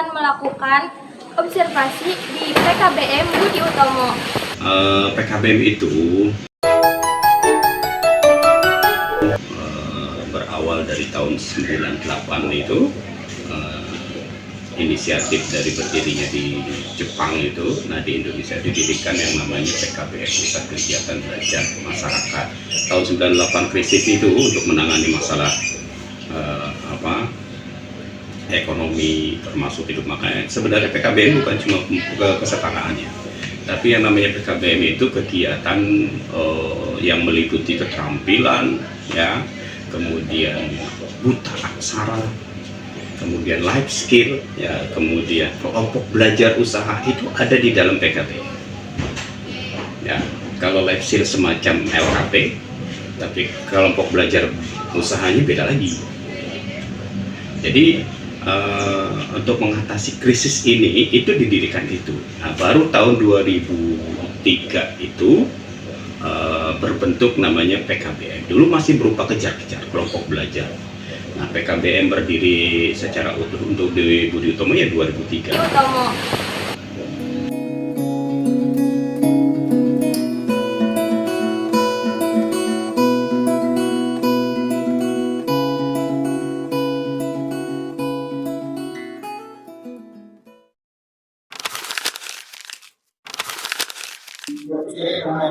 akan melakukan observasi di PKBM Budi Utomo. PKBM itu berawal dari tahun 98 itu, inisiatif dari berdirinya di Jepang itu. Nah, di Indonesia didirikan yang namanya PKBM, Pusat Kegiatan Belajar Masyarakat. Tahun 98 krisis itu untuk menangani masalah ekonomi termasuk hidup. Makanya sebenarnya PKBM bukan cuma kesetaraannya, tapi yang namanya PKBM itu kegiatan yang meliputi keterampilan, ya, kemudian buta aksara, kemudian life skill, ya, kemudian kelompok belajar usaha itu ada di dalam PKBM. Ya, kalau life skill semacam LKP, tapi kelompok belajar usahanya beda lagi. Jadi untuk mengatasi krisis ini itu didirikan itu. Nah, baru tahun 2003 itu berbentuk namanya PKBM. Dulu masih berupa kejar-kejar kelompok belajar. Nah, PKBM berdiri secara utuh untuk di Budi Utomo ya 2003.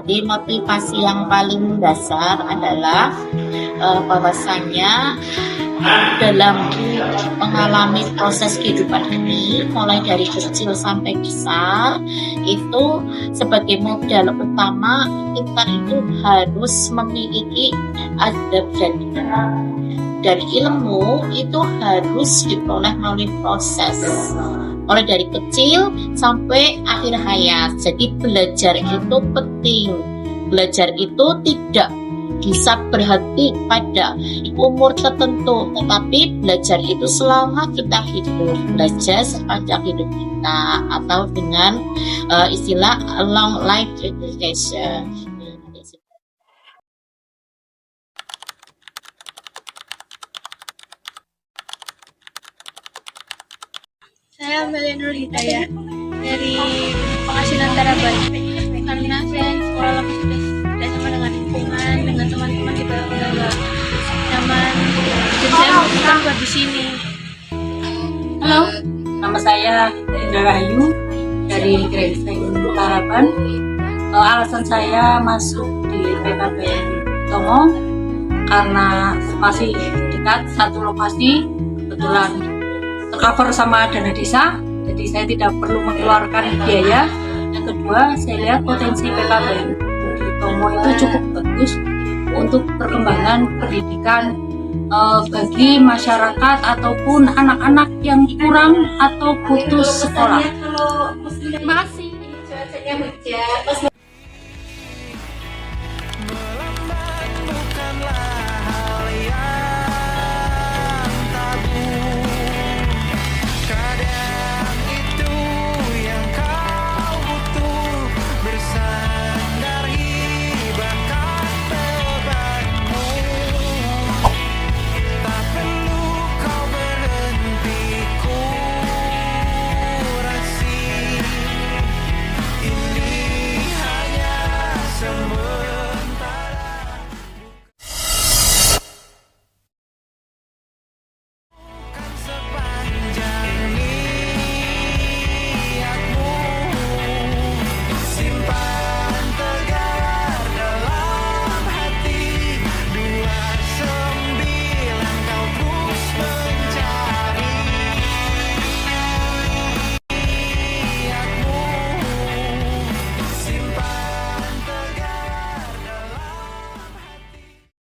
Jadi motivasi yang paling dasar adalah bahwasannya dalam mengalami proses kehidupan ini, mulai dari kecil sampai besar, itu sebagai modal utama kita itu harus memiliki adab dan dari ilmu itu harus diperoleh melalui proses, mulai dari kecil sampai akhir hayat. Jadi belajar itu penting. Belajar itu tidak bisa berhenti pada umur tertentu, tetapi belajar itu selama kita hidup, belajar sepanjang hidup kita, atau dengan istilah long life education. Saya Amelia Nur Hidayah dari Penghasilan Taraban. Karena saya sekolah lama sudah tidak nyaman dengan lingkungan, dengan teman-teman juga udah nyaman. Jadi saya memutuskan buat di sini. Halo, nama saya Indra Rahayu dari Gereja Taraban. Alasan saya masuk di PKBM Utomo karena masih dekat satu lokasi, kebetulan tercover sama dana desa, jadi saya tidak perlu mengeluarkan biaya. Yang kedua, saya lihat potensi PKBM di Utomo itu cukup bagus untuk perkembangan pendidikan bagi masyarakat ataupun anak-anak yang kurang atau putus sekolah. Terima kasih.